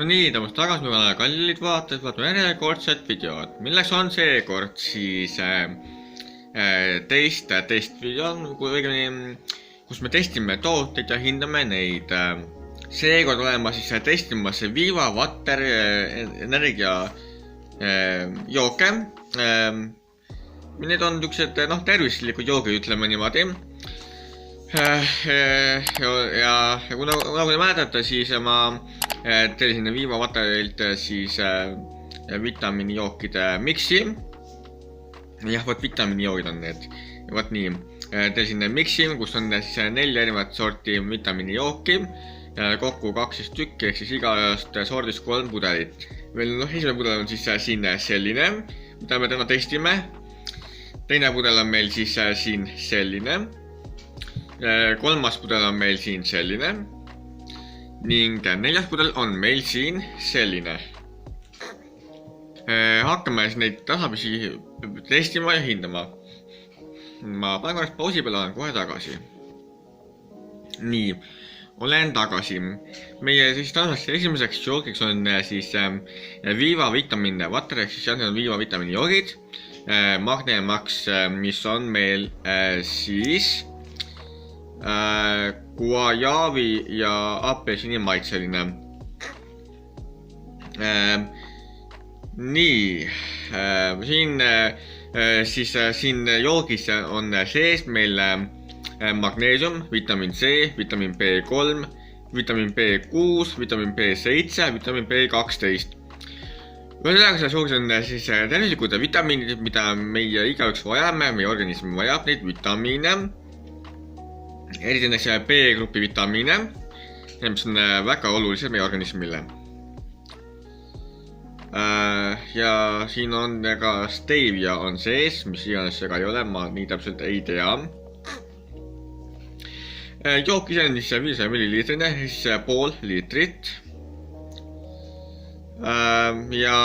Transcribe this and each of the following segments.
No nii, tõmbas tagasi, me oleme kallid vaatajad, vaatame järjekordset videot, milleks on seekord siis testvideo, õigemini, kus me testime tooteid ja hindame neid. Seekord olema siis testimas Viva Water energia jooke. Need on niisugused tervislikud joogid, ütleme niimoodi. Ja nagu te mäletate, siis ma tellisin Viva Waterilt siis vitamiinijookide miksi. Jah, võt vitamiinijoogid on need. Võt nii, tellisin miksi, kus on siis 4 erinevat sorti vitamiinijooki. Kokku 12 tükki, ehk siis igast sordist 3 pudelit. Esimene pudel on siis siin selline, mida me täna testime. Teine pudel on meil siis siin selline. Kolmas pudel on meil siin selline. Ning 4. pudel on meil siin selline. Hakkame siis neid tasapisi testima ja hindama. Ma panen korraks pausi peale, olen kohe tagasi. Nii, olen tagasi. Meie siis tänaseks esimeseks joogiks on siis Viva Vitamin Water, ehk siis need on Viva vitamiini joogid. Magne Max, mis on meil siis guajaavi ja apelsini maitseline. Nii, siin joogis on sees meil magneesium, vitamin C, vitamin B3, vitamin B6, vitamin B7, vitamin B12. Ühesõnaga, selles joogis on siis tervislikud vitamiinid, mida meie igaüks vajame, meie organism vajab neid vitamiine. Eriti näiteks B-grupi vitamiine, mis on väga olulised meie organismile. Ja siin on ka stevia on sees, mis iganes see ka ei ole, ma nii täpselt ei tea. Jook ise on siis 500 milliliitrine, siis pool liitrit. Ja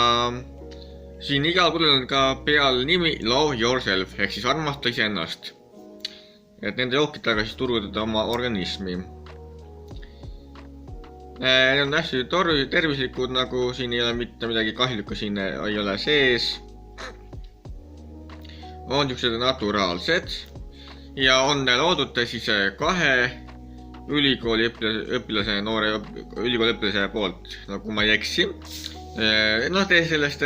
siin igal pudel on ka peal nimi Love Yourself, ehk siis armasta iseennast. Et nende jookidega siis turgutada oma organismi. Need on hästi tervislikud, nagu siin ei ole mitte midagi kahjulikku, siin ei ole sees. On niisugused naturaalsed. Ja on loodud siis 2 ülikooli õpilase, noore ülikooli õpilase poolt, nagu ma ei eksi. Te sellest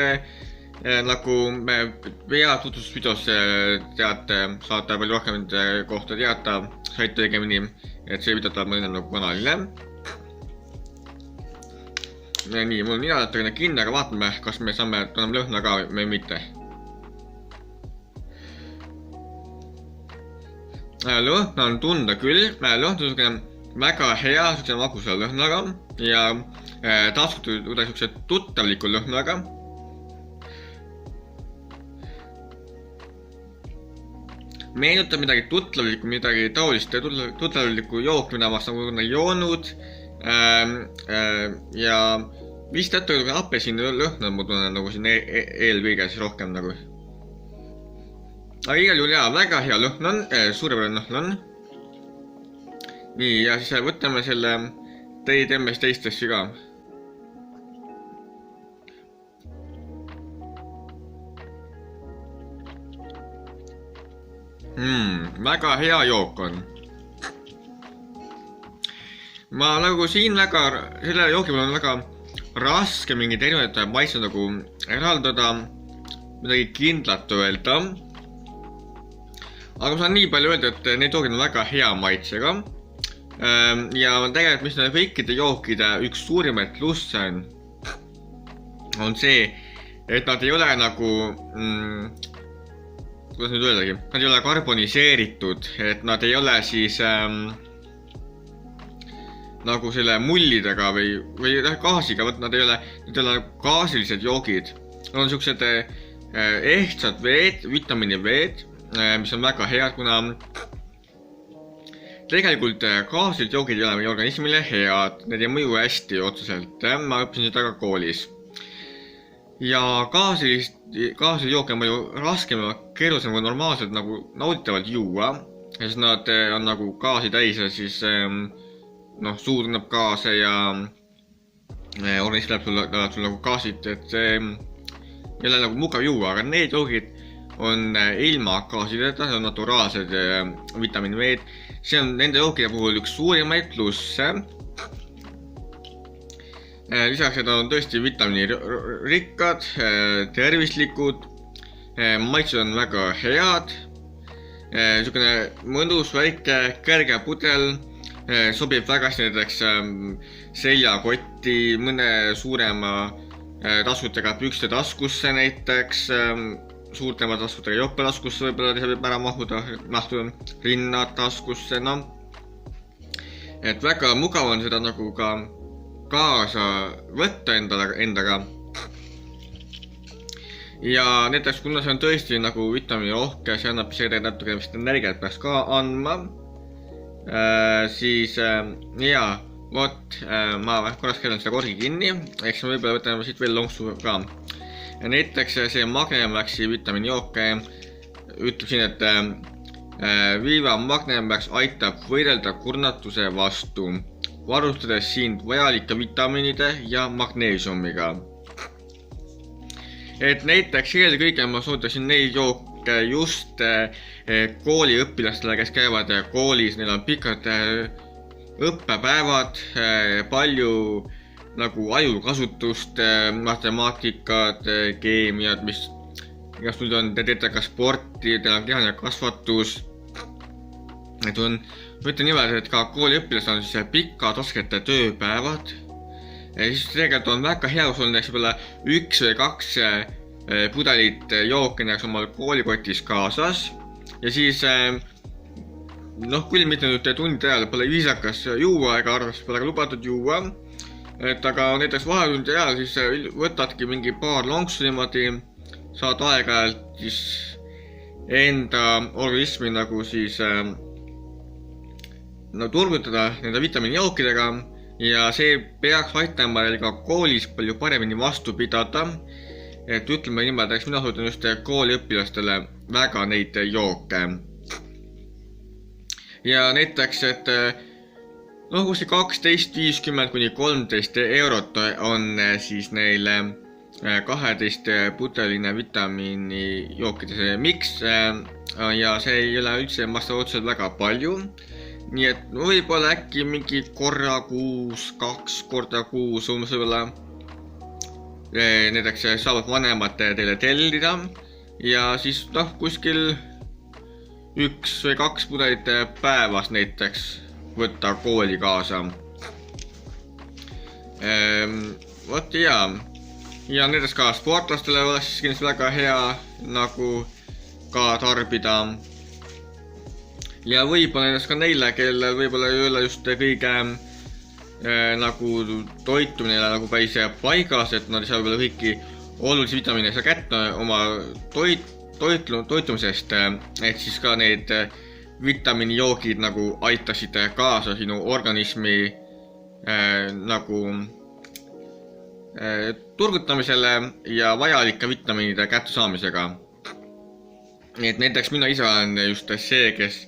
nagu me vea tutvustusvideos teate, saate palju rohkem kohta teata, saite õigemini, et see video tuleb mõne nagu kanalile. Nii, mul on nina natukene kinni, aga vaatame, kas me saame tunneme lõhna ka või mitte. Lõhna on tunda küll, lõhna on väga hea magusa lõhnaga ja taaskord niisuguse tuttavliku lõhnaga. Meenutab midagi tuttavlikku, midagi taolist tuttavlikku jook, mida ma olen joonud. Ja vist jätta apelsini lõhna, ma tunnen nagu siin eelkõige siis rohkem nagu. Aga igal juhul jaa, väga hea lõhn on, suurepärane lõhn on. Nii, ja siis võtame selle teeme siis teistesse ka. Väga hea jook on. Ma nagu siin selle joogi peal on väga raske mingid erinevad maitsed nagu eraldada, midagi kindlat öelda. Aga ma saan nii palju öelda, et need joogid on väga hea maitsega. Ja tegelikult, mis need kõikide jookide üks suurimaid plusse on see, et nad ei ole nagu, kuidas nüüd öeldagi, nad ei ole karboniseeritud, et nad ei ole siis nagu selle mullidega või gaasiga, nad ei ole gaasilised joogid. Nad on niisugused ehtsad veed, vitamiiniveed, mis on väga head, kuna tegelikult gaasilised joogid ei ole meie organismile head, need ei mõju hästi otseselt, ma õppisin seda ka koolis. Ja gaasilisi jooke on palju raskem ja keerulisem kui normaalselt nagu nauditavalt juua, sest nad on nagu gaasi täis ja siis suu tunneb gaase ja organism läheb sul nagu gaasid, et see ei ole nagu mugav juua, aga need joogid on ilma gaasideta, see on naturaalsed vitamiin V-d. See on nende jookide puhul üks suurimaid plusse. Lisaks seda on tõesti vitamiinirikkad, tervislikud, maitsed on väga head. Niisugune mõnus väike kerge pudel sobib väga näiteks seljakotti, mõne suurema taskutega pükste taskusse näiteks, suurtema taskutega joppetaskusse võib-olla võib ära mahtuda rinna taskusse, no. Et väga mugav on seda nagu ka kaasa võtta endaga. Ja näiteks kuna see on tõesti nagu vitamiini rohke, see annab seda natuke energiat peaks ka andma, siis jaa, ma korraks keelan seda korgi kinni, eks me võib-olla võtame siit veel lonksu ka. Näiteks see Magnemaxi vitamiinijooke ütleb siin, et Viva Magnemax aitab võidelda kurnatuse vastu, varustades sind vajalike vitamiinide ja magneesiumiga. Et näiteks kõige ma soodasin neid jooke just kooliõpilastele, kes käivad koolis, neil on pikad õppepäevad, palju nagu ajukasutust, matemaatikat, keemiat, mis kas nüüd on, te teete ka sporti, teil on kehaline kasvatus. Et on, ma ütlen niimoodi, et ka kooliõpilastel on siis pikad rasked tööpäevad. Siis tegelikult on väga hea, kui sul on võib-olla 1 või 2 pudelit jooke näiteks omal koolikotis kaasas. Ja siis, küll mitte nüüd tundide ajal pole viisakas juua ega arvas pole ka lubatud juua. Et aga näiteks vahetundi ajal siis võtadki mingi paar lonksu niimoodi, saad aeg-ajalt siis enda organismi nagu siis turgutada nende vitamiinijookidega ja see peaks aitama ka koolis palju paremini vastu pidada. Et ütleme niimoodi, eks mina soovitan just kooliõpilastele väga neid jooke. Ja näiteks, et kuskil 12.50 kuni 13 eurot on siis neile 12 pudeline vitamiinijookide miks ja see ei ole üldse maksta otseselt väga palju. Nii et võib-olla äkki mingi korra kuus, 2 korda kuus umbes võib-olla näiteks saavad vanemad teile tellida ja siis kuskil 1 või 2 pudelit päevas näiteks võtta kooli kaasa. Vot jaa. Ja näiteks ka sportlastele oleks kindlasti väga hea nagu ka tarbida. Ja võib-olla näiteks ka neile, kellel võib-olla ei ole just kõige nagu toitumine nagu päris paigas, et nad ei saa võib-olla kõiki olulisi vitamiine saa kätte oma toitumisest, et siis ka need vitamiinijoogid nagu aitasid kaasa sinu organismi nagu turgutamisele ja vajalike vitamiinide kättesaamisega. Et näiteks mina ise olen just see, kes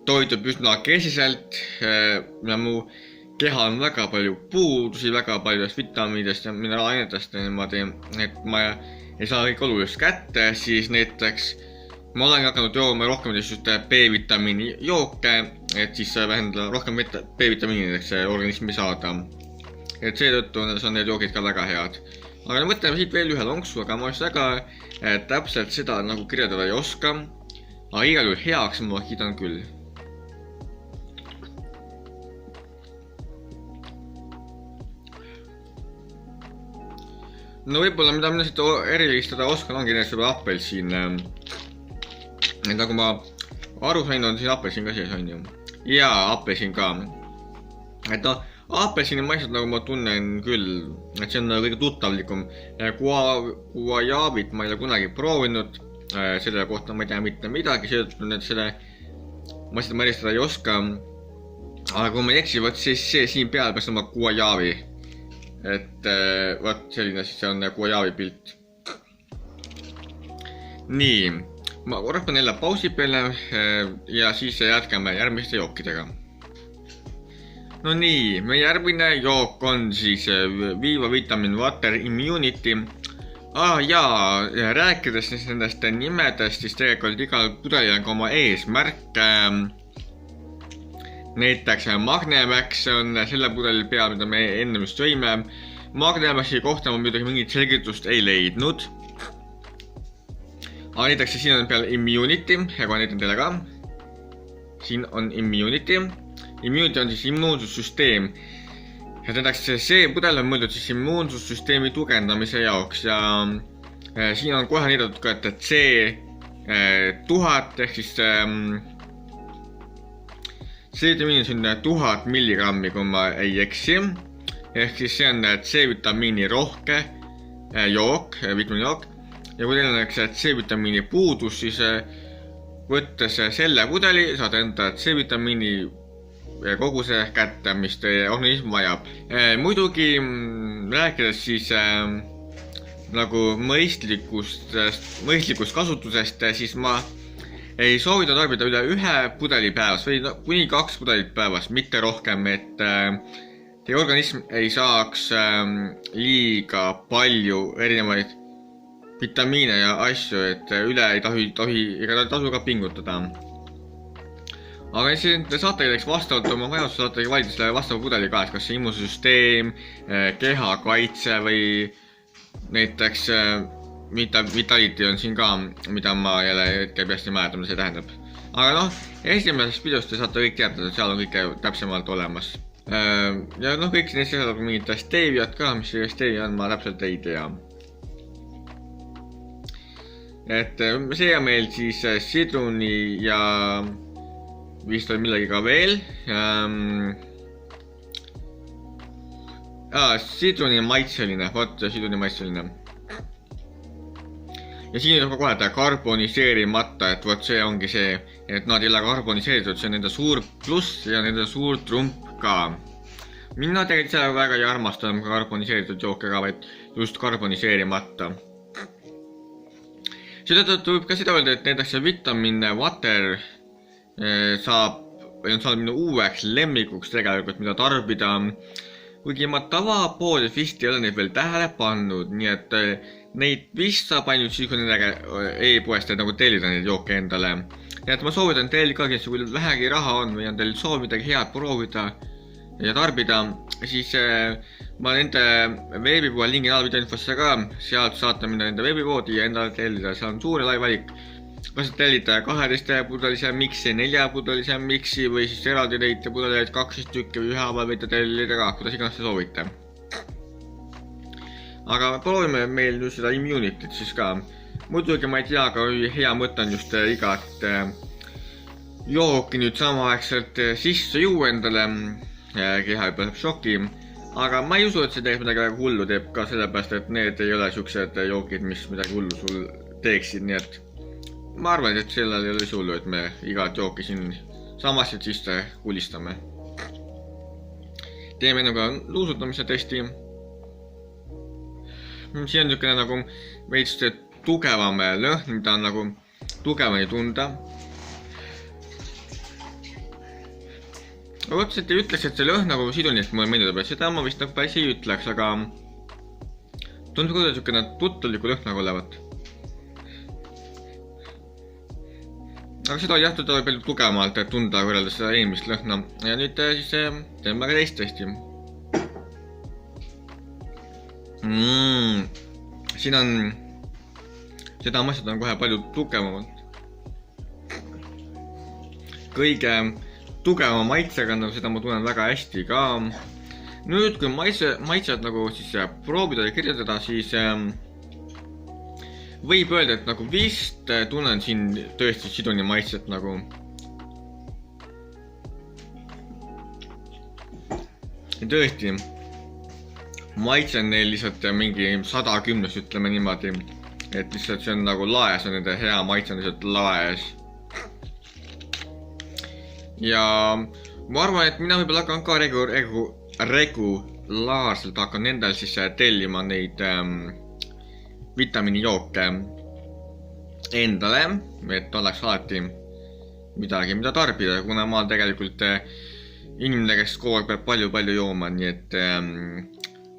toitub üsna kesiselt, mu keha on väga palju puudusi, väga paljudest vitamiinidest ja mineraalainetest niimoodi, et ma ei saa kõik olulist kätte, siis näiteks ma olen hakanud jooma rohkem just B-vitamiini jooke, et siis vähendada rohkem B-vitamiinideks organismi saada. Et seetõttu on need joogid ka väga head. Aga mõtleme siit veel ühe lonksu, aga ma just väga täpselt seda nagu kirjeldada ei oska. Aga igal juhul heaks ma kiidan küll. No võib-olla mida mina siit erilistada oskan ongi näiteks juba apelsin. Et nagu ma aru sain, on siin apelsin ka sees on ju. Jaa, apelsin ka. Et apelsini maitsed nagu ma tunnen küll, et see on kõige tuttavlikum. Guajavit ma ei ole kunagi proovinud, selle kohta ma ei tea mitte midagi, seetõttu nüüd selle maitsed ma eristada ei oska. Aga kui ma ei eksi, võt siis see siin peal peaks olema guajavi. Et võt selline siis on guajavi pilt. Nii, ma korraks panen jälle pausi peale ja siis jätkame järgmiste jookidega. No nii, meie järgmine jook on siis Viva Vitamin Water Immunity. Jaa, rääkides nendest nimedest, siis tegelikult igal pudelil on ka oma eesmärk. Näiteks Magnemax on selle pudeli peal, mida me enne just sõime. Magnemaxi kohta ma muidugi mingit selgitust ei leidnud. Aga näiteks siin on peal Immunity, ja kohe näitan teile ka. Siin on Immunity. Immunity on siis immuunsussüsteem. Ja tähendaks, see pudel on mõeldud siis immuunsussüsteemi tugevdamise jaoks ja siin on kohe näidatud ka, et C1000 ehk siis C-vitamiini on 1000 milligrammi, kui ma ei eksi. Ehk siis see on C-vitamiini rohke jook, vitamiinijook. Ja kui teil on C-vitamiini puudus, siis võttes selle pudeli saad enda C-vitamiini koguse kätte, mis teie organism vajab. Muidugi rääkides siis nagu mõistlikust kasutusest, siis ma ei soovita tarbida üle 1 pudeli päevas või kuni 2 pudelit päevas, mitte rohkem, et teie organism ei saaks liiga palju erinevaid vitamiine ja asju, et üle ei tohi ega tasu ka pingutada. Aga siis te saate näiteks vastavalt oma vajaduse saate valida selle vastava pudeli ka, kas see immuunsüsteem, kehakaitse või näiteks Vitality on siin ka, mida ma jälle hetkel peast ei mäleta, mida see tähendab. Aga esimeses videos te saate kõik teada, seal on kõike täpsemalt olemas. Ja kõik neist saab mingit steviat ka, mis see stevia on, ma täpselt ei tea. Et see on meil siis sidruni ja vist oli millegi ka veel. Sidruni maitseline, sidruni maitseline. Ja siin on ka kohe karboniseerimata, et see ongi see, et nad ei ole karboniseeritud, see on nende suur pluss ja nende suur trump ka. Mina tegelikult selle väga ei armasta karboniseeritud jooke ka, vaid just karboniseerimata. Seetõttu võib ka seda öelda, et näiteks vitamin water on saanud minu uueks lemmikuks tegelikult, mida tarbida. Kuigi ma tavapoodis vist ei ole neid veel tähele pannud, nii et neid vist saab ainult siis, kui nendega e-poest nagu tellida neid jooke endale. Nii et ma soovitan teil ka, kes kui vähegi raha on või on teil soov midagi head proovida ja tarbida, siis ma nende veebipoe lingin all videoinfosse ka, sealt saate minna nende veebipoodi ja endale tellida, seal on suur ja lai valik. Kas tellida 12 pudelise miksi, 4 pudelise miksi või siis eraldi neid pudeleid 12 tükki või ühaaval võite tellida ka, kuidas iganes te soovite. Aga proovime meil just seda Immunityt siis ka. Muidugi ma ei tea, aga hea mõte on just igat jooki nüüd samaaegselt sisse juua endale, keha juba saab šoki. Aga ma ei usu, et see teeb midagi väga hullu, teeb ka sellepärast, et need ei ole siuksed jookid, mis midagi hullu sul teeksid, nii et ma arvan, et sellel ei ole hullu, et me igat jooki siin samaselt sisse kulistame. Teeme nagu luusutamise testi. Siin on niisugune nagu veits tugevam lõhn, mida on nagu tugevani tunda. Otseselt ei ütleks, et see lõhn nagu sidunist mulle meenutab, et seda ma vist nagu päris ei ütleks, aga tundub kuidagi niisugune tuttavliku lõhn nagu olevat. Aga seda jah, teda oli palju tugevamalt tunda võrreldes seda eelmist lõhna. Ja nüüd siis teeme ka teist testi. Siin on, seda maitsed on kohe palju tugevamalt. Kõige tugevama maitsega, nagu seda ma tunnen väga hästi ka. Nüüd, kui maitsed nagu siis proovida ja kirjeldada, siis võib öelda, et nagu vist tunnen siin tõesti siduni maitset nagu. Tõesti, maitsen neil lihtsalt mingi 110, ütleme niimoodi. Et lihtsalt see on nagu laes, on nende hea maitse on lihtsalt laes. Ja ma arvan, et mina võib-olla hakkan ka regulaarselt hakkan nendel siis tellima neid vitamiinijooke endale, et oleks alati midagi, mida tarbida, kuna ma tegelikult inimene, kes kogu aeg peab palju jooma, nii et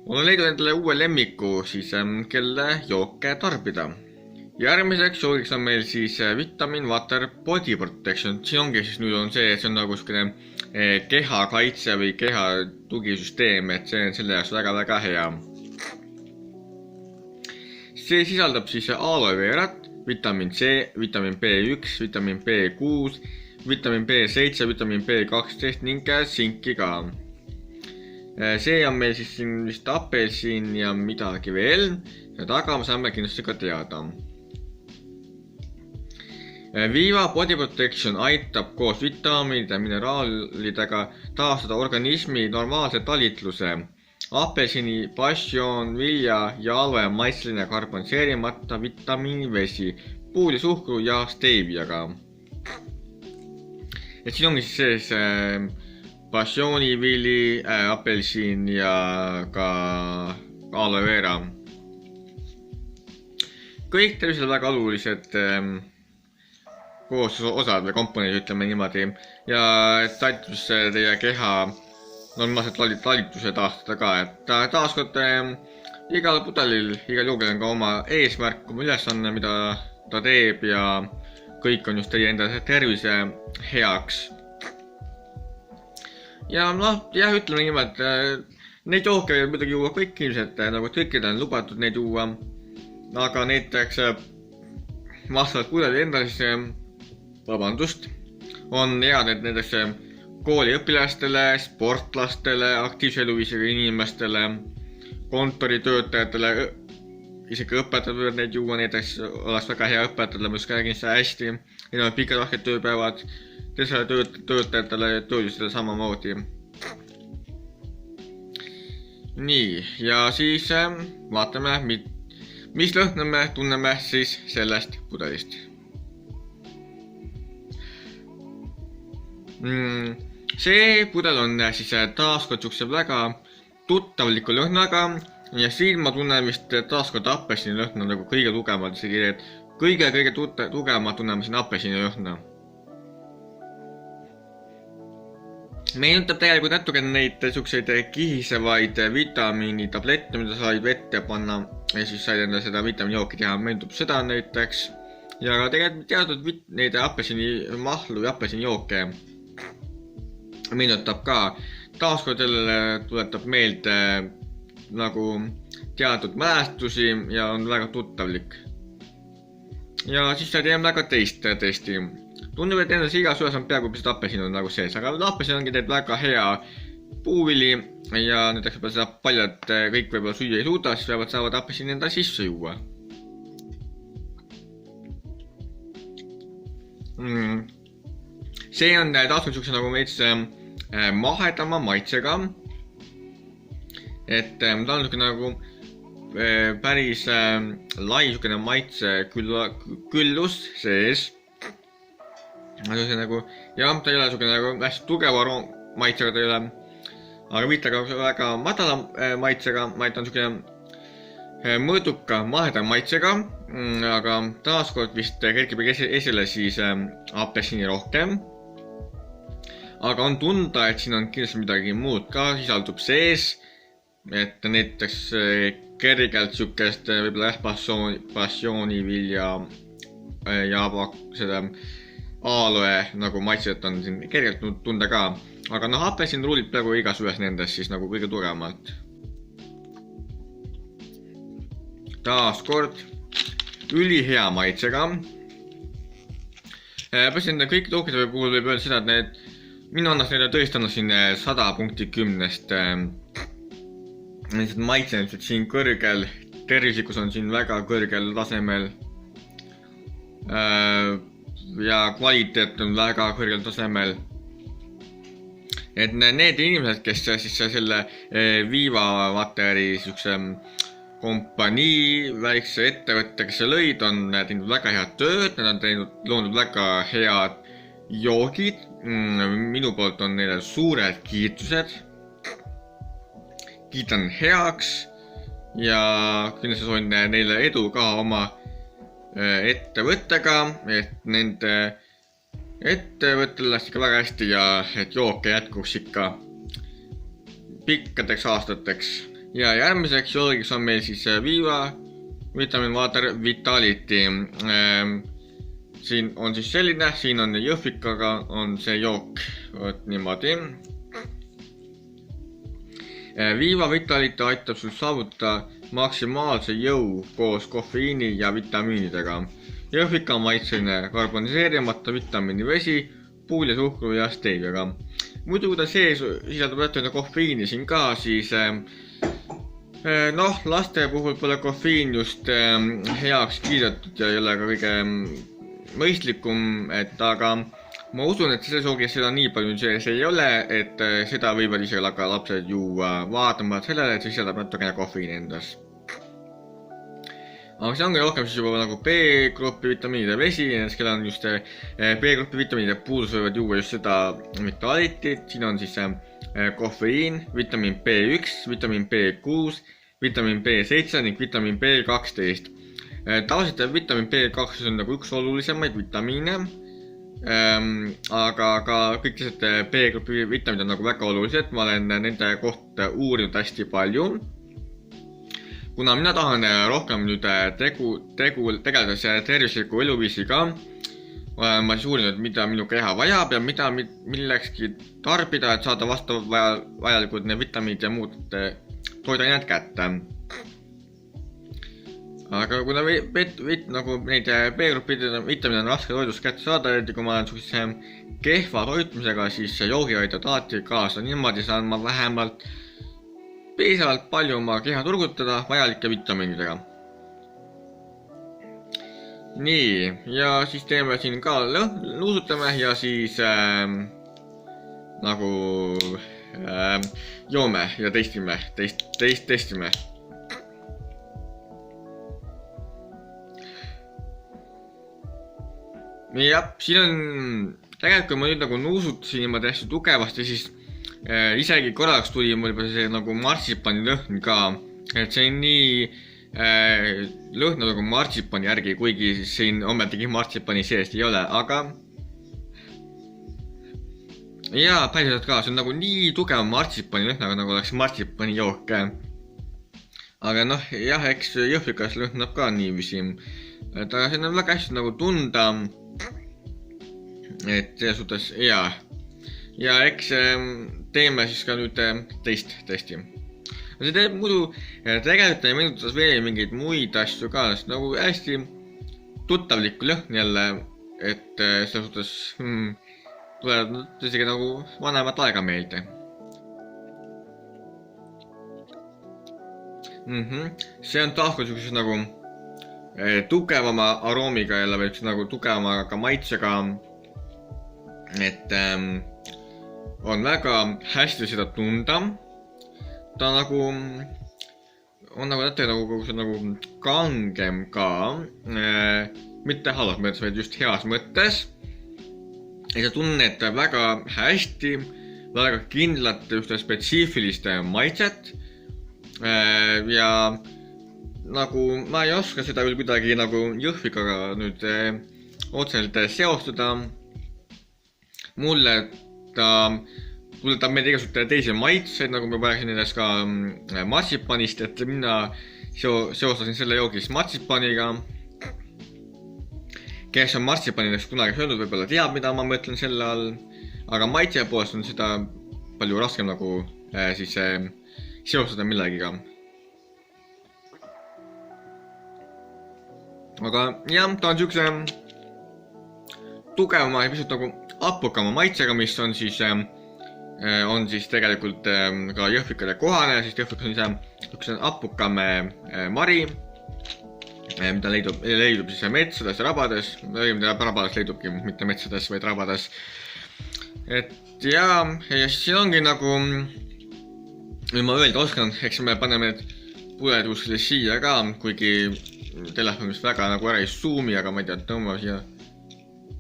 olen leidnud endale uue lemmiku siis, kelle jooke tarbida. Järgmiseks joogiks on meil siis Vitamin Water Body Protection. Siin ongi siis nüüd on see, et see on nagu keha kaitse või keha tugisüsteem, et see on selle jaoks väga hea. See sisaldab siis aloe verat, vitamin C, vitamin B1, vitamin B6, vitamin B7, vitamin B12 ning sinki ka. See on meil siis siin vist apelsin ja midagi veel. Taga me saame kindlasti ka teada. Viva Body Protection aitab koos vitamiinide ja mineraalidega taastada organismi normaalse talitluse. Apelsini, passion, vilja ja aloe maitsline karboniseerimata vitamiinivesi, puulisuhkru ja steeviaga. Et siin ongi siis passioonivili, apelsin ja ka aloe vera. Kõik tervisele väga olulised koososad või komponendid, ütleme niimoodi. Ja et aitus teie keha normaalselt talituse taastada ka, et taaskord igal pudelil, igal joogil on ka oma eesmärk, oma ülesanne, mida ta teeb ja kõik on just teie enda tervise heaks. Ja ütleme niimoodi, neid jooke võib muidugi juua kõik ilmselt, nagu kõikidel on lubatud neid juua, aga näiteks vastavalt pudeli enda siis, on head, et näiteks kooliõpilastele, sportlastele, aktiivse eluviisiga inimestele, kontoritöötajatele, isegi õpetajad võivad neid juua, näiteks oleks väga hea õpetajatele, mis kindlasti hästi, need on pikad lahked tööpäevad, teisele töötajatele, töölisele samamoodi. Nii, ja siis vaatame, mis lõhna me tunneme siis sellest pudelist. See pudel on siis taaskord siukse väga tuttavliku lõhnaga ja siin ma tunnen vist taaskord apelsini lõhna nagu kõige tugevamalt, isegi et kõige tugevamalt tunneme siin apelsini lõhna. Meenutab tegelikult natuke neid siukseid kihisevaid vitamiinitablette, mida said vette panna ja siis said enda seda vitamiinijooki teha, meenutab seda näiteks ja ka tegelikult teatud neid apelsini mahlu ja apelsini jooke meenutab ka. Taaskord jälle tuletab meelde nagu teatud mälestusi ja on väga tuttavlik. Ja siis teeme väga teist testi. Tundub, et endas igas ühes on peaaegu pisut apelsin on nagu sees, aga apelsin ongi teid väga hea puuvili ja näiteks seda paljad kõik võib-olla süüa ei suuda, siis saavad apelsin enda sisse juua. See on taaskord siukse nagu veits mahedama maitsega, et ta on niisugune nagu päris lai niisugune maitse küllus sees. Nagu, jah, ta ei ole niisugune nagu hästi tugeva maitsega, ta ei ole, aga mitte ka väga madala maitsega, vaid ta on niisugune mõõduka maheda maitsega, aga taaskord vist kerkib esile siis apelsini rohkem. Aga on tunda, et siin on kindlasti midagi muud ka sisaldub sees, et näiteks kergelt siukest võib-olla passioonivilja ja seda aloe nagu maitset on siin kergelt tunda ka, aga apelsin ruulib praegu igas ühes nendest siis nagu kõige tugevamalt. Taaskord ülihea maitsega. Passin kõik tookide puhul võib öelda seda, et need minu annas neile tõesti annas siin 100 punkti 10-st. Maitse on siin kõrgel, tervislikkus on siin väga kõrgel tasemel. Ja kvaliteet on väga kõrgel tasemel. Et need inimesed, kes siis selle Viva Wateri kompanii väikse ettevõtte, kes lõid, on teinud väga head tööd, nad on loonud väga head joogid. Minu poolt on neile suured kiitused. Kiitan heaks ja kindlasti soovin neile edu ka oma ettevõttega, et nende et võtta ennast ikka väga hästi ja et jooke jätkuks ikka pikkadeks aastateks. Ja järgmiseks joogiks on meil siis Viva Vitamin Water Vitality. Siin on siis selline, siin on jõhvikaga on see jook, võt niimoodi. Viva Vitality aitab sul saavutada maksimaalse jõu koos kofeiini ja vitamiinidega. Jõhvika on maitseline karboniseerimata vitamiinivesi, puul ja suhkru ja steeviaga. Muidu kui ta sees sisaldab jättunud kofeiini siin ka, siis laste puhul pole kofeiin just heaks kiidetud ja ei ole ka kõige mõistlikum, aga ma usun, et selles joogis seda nii palju sees ei ole, et seda võivad ise ka lapsed juua vaatama sellele, et see sisaldab natukene kofeiini endas. Aga see ongi rohkem siis juba nagu B-gruppi vitamiinide vesi, nendes kellel on just B-gruppi vitamiinide puudus võivad juua just seda vitalitit. Siin on siis kofeiin, vitamiin B1, vitamiin B6, vitamiin B7 ning vitamiin B12. Tavaliselt vitamiin B2 on nagu üks olulisemaid vitamiine, aga ka kõik teised B-gruppi vitamiinid on nagu väga olulised. Ma olen nende kohta uurinud hästi palju. Kuna mina tahan rohkem nüüd tegeleda tervisliku eluviisiga, olen ma siis uurinud, mida minu keha vajab ja mida millekski tarbida, et saada vastav vajalikud vitamiinid ja muud toiduained kätte. Aga kuna nagu neid B-gruppi vitamiine on raske toidust kätte saada, eriti kui ma olen suhteliselt kehva toitmisega, siis joogi aitab alati kaasa. Niimoodi saan ma vähemalt piisavalt palju oma keha turgutada vajalike vitamiinidega. Nii, ja siis teeme siin ka nuusutame ja siis nagu joome ja testime. Jah, siin on tegelikult kui ma nüüd nagu nuusutasin niimoodi hästi tugevasti, siis isegi korraks tuli mul juba see nagu martsipani lõhn ka, et see on nii lõhna nagu martsipani järgi, kuigi siin ometigi martsipani seest ei ole, aga jaa, päriselt ka, see on nagu nii tugev martsipani lõhn, nagu oleks martsipani jook. Aga jah, eks jõhvikas lõhnab ka niiviisi, et aga see on väga hästi nagu tunda, et selles suhtes jaa. Ja eks teeme siis ka nüüd teist testi. See teeb muidu tegelikult ei meenutas veel mingeid muid asju ka, sest nagu hästi tuttavlik lõhn jälle, et selles suhtes tuleb isegi nagu vanemat aega meelde. See on taas kui nagu tugevama aroomiga jälle või nagu tugevama ka maitsega, et on väga hästi seda tunda. Ta nagu on nagu kangem ka, mitte halvas mõttes, vaid just heas mõttes. Ja sa tunned väga hästi, väga kindlat just spetsiifilist maitset. Ja nagu ma ei oska seda küll kuidagi nagu jõhvikaga nüüd otseselt seostada. Mulle ta meid igasugused teisi maitseid, nagu ma rääkisin nendest ka martsipanist, et mina seostasin selle joogis martsipaniga. Kes on martsipanidest kunagi söönud, võib-olla teab, mida ma mõtlen selle all, aga maitse poolest on seda palju raskem nagu siis seostada millegiga. Aga jah, ta on siukse tugevama ja pisut nagu apukama maitsega, mis on siis tegelikult ka jõhvikade kohane, siis jõhvikas on ise üks apukam mari, mida leidub siis metsades ja rabades, mida rabades leidubki, mitte metsades, vaid rabades. Et ja siis siin ongi nagu, kui ma öelda oskan, eks me paneme need puled kuskile siia ka, kuigi telefonist väga nagu ära ei zoomi, aga ma ei tea, tõmba siia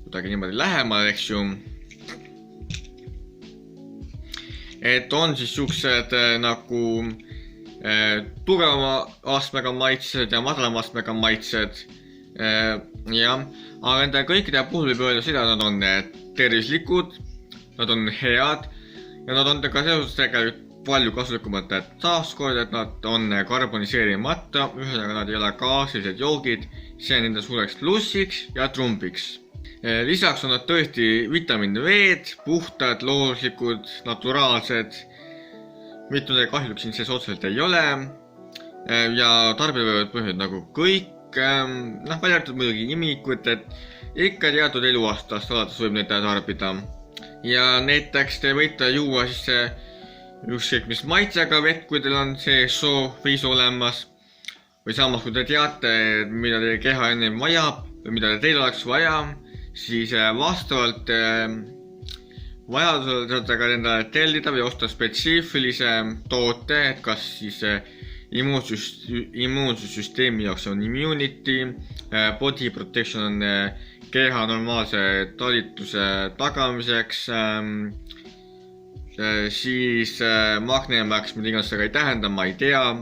kuidagi niimoodi lähemal, eks ju. Et on siis siuksed nagu tugevama astmega maitsed ja madalama astmega maitsed. Jah, aga nende kõikide puhul võib öelda seda, nad on tervislikud, nad on head ja nad on ka seoses tegelikult palju kasulikumad, et taaskord, et nad on karboniseerimata, ühesõnaga nad ei ole gaasilised joogid, see on nende suureks plussiks ja trumbiks. Lisaks on nad tõesti vitamiin V-d, puhtad, looduslikud, naturaalsed, mitte midagi kahjulik siin sees otseselt ei ole ja tarbida võivad põhjused nagu kõik, välja arvatud muidugi imikud, et ikka teatud eluaastast alates võib neid tarbida ja näiteks te võite juua siis ükskõik mis maitsega vett, kui teil on see sooviis olemas või samas, kui te teate, mida teie keha enne vajab või mida teil oleks vaja, siis vastavalt vajadusel saate ka endale tellida või osta spetsiifilise toote, et kas siis immuunsussüsteemi jaoks on immunity, body protection on keha normaalse talituse tagamiseks, siis Magnemax, mida iganes seda ei tähenda, ma ei tea.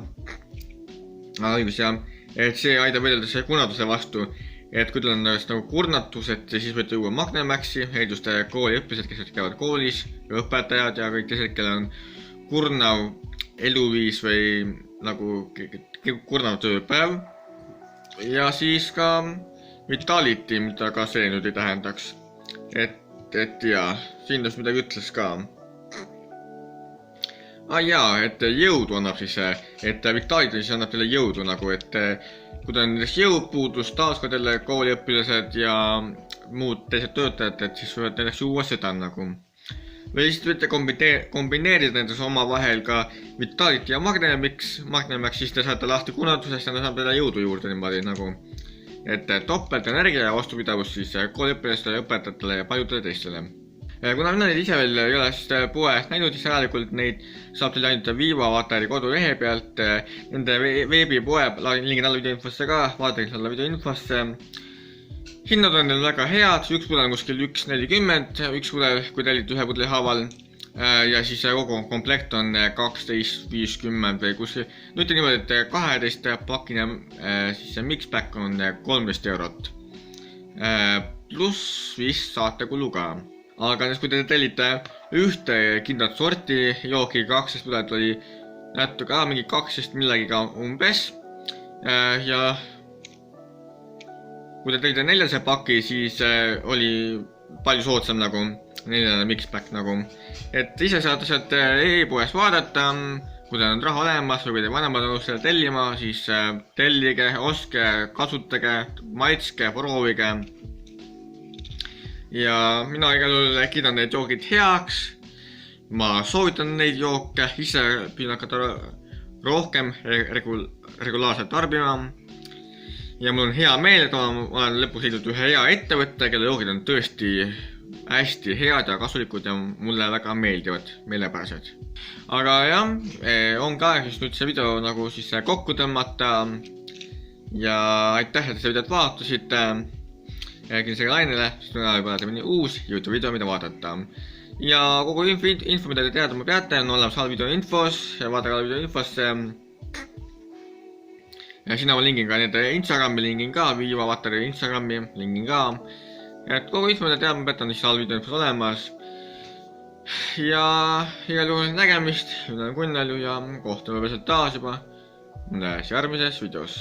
Õigus jah, et see aidab võidelda see kurnatuse vastu, et kui teil on nagu kurnatus, et siis võite juua Magnemaxi, just kooliõpilased, kes käivad koolis, õpetajad ja kõik teised, kellel on kurnav eluviis või nagu kurnav tööpäev. Ja siis ka Vitality, mida ka see nüüd ei tähendaks. Et jaa, siin just midagi ütles ka. Jaa, et jõudu annab siis, et Vitality siis annab teile jõudu nagu, et kui ta on jõupuudus taaskord jälle kooliõpilased ja muud teised töötajad, et siis võivad näiteks juua seda nagu. Või siis võite kombineerida nendes oma vahel ka Vitality ja Magnemax, siis te saate lahti kurnatusest ja ta saab teile jõudu juurde niimoodi nagu. Et topelt energia ja vastupidavus siis kooliõpilastele, õpetajatele ja paljudele teistele. Kuna mina neid ise veel ei ole poes näinud, siis järelikult neid saab teil ainult Viva Vatari kodulehe pealt. Nende veebipoe lingin alla videoinfosse ka, vaadake alla videoinfosse. Hinnad on neil väga head, üks pudel on kuskil 1,40, üks pudel, kui tellite ühe pudeli haaval. Ja siis kogu komplekt on 12,50 või kuskil. Nüüd niimoodi, et 12 pakine siis see mixpack on 13 eurot. Pluss vist saatekulu ka. Aga kui te tellite ühte kindlat sorti jooki, 12 pudelit oli natuke mingi 12 millegagi umbes. Ja kui te tellite 400 paki, siis oli palju soodsam nagu 4 mixpack nagu. Et ise saate sealt e-poest vaadata, kui teil on raha olemas või kui te vanemad on selle tellima, siis tellige, ostke, kasutage, maitske, proovige. Ja mina igal juhul kiidan neid joogid heaks. Ma soovitan neid jooke, ise püüan hakata rohkem regulaarselt tarbima. Ja mul on hea meel, et ma olen lõpuks leidnud ühe hea ettevõtte, kelle joogid on tõesti hästi head ja kasulikud ja mulle väga meeldivad, meelepärased. Aga jah, on ka aeg nüüd see video nagu siis kokku tõmmata. Ja aitäh, et seda videot vaatasite. Kindlasti lainele, sest meil võib olla mõni uus YouTube video, mida vaadata. Ja kogu info, mida te teada peate, on olemas all video infos ja vaadake all video infosse. Ja sinna ma lingin ka nende Instagrami, lingin ka, Viva Vatari Instagrami, lingin ka. Et kogu info, mida teada peate, on siis all video infos olemas. Ja igal juhul nägemist, mina olen Kunnel ja kohtume veel taas juba mõnes järgmises videos.